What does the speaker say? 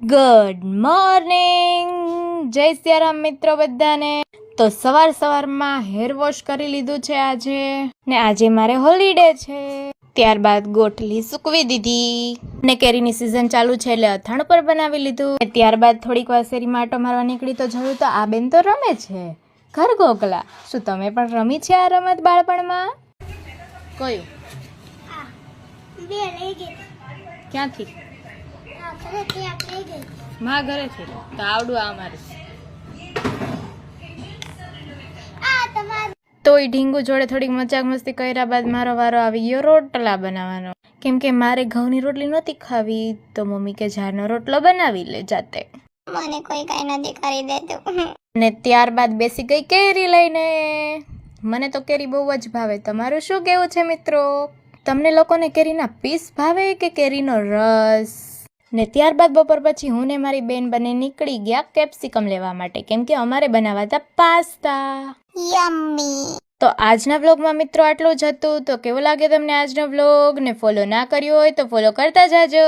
Good morning, જય સિયારામ મિત્રો બધાને. તો સવારમાં હેર વોશ કરી લીધું છે આજે, ને આજે મારે હોલિડે છે. ત્યારબાદ ગોટલી સૂકવી દીધી ને કેરીની સિઝન ચાલુ છે એટલે અથાણું પર બનાવી લીધું. ત્યારબાદ થોડીક વાર શેરીમાં આટો મારવા નીકળી તો જોયું તો આ બેન તો રમે છે ઘર ગોગલા. શું તમે પણ રમી છે આ રમત બાળપણમાં? કયું? ક્યાંથી? માં ઘરેથી. તો આવડું આ મારે તો એ ઢીંગુ જોડે થોડીક મજાક મસ્તી કર્યા બાદ મારો વારો આવી ગયો રોટલા બનાવવાનો. કેમ કે મારે ઘઉંની રોટલી નહોતી ખાવી તો મમ્મી કે ઝારનો રોટલો બનાવી લે જાતે, મને કોઈ કઈ નથી કરી દેતું. ને ત્યારબાદ બેસી ગઈ કેરી લઈને. મને તો કેરી બહુ જ ભાવે. તમારું શું કેવું છે મિત્રો? તમને લોકોને કેરીના પીસ ભાવે કે કેરીનો રસ? ને ત્યારબાદ બપોર પછી હું ને મારી બેન બંને નીકળી ગયા કેપ્સિકમ લેવા માટે, કેમ કે અમારે બનાવાતા પાસ્તા. યમ્મી. તો આજના વ્લોગમાં મિત્રો આટલું જ હતું. તો કેવો લાગે તમને આજનો વ્લોગ? ને ફોલો ના કર્યો હોય તો ફોલો કરતા જાજો.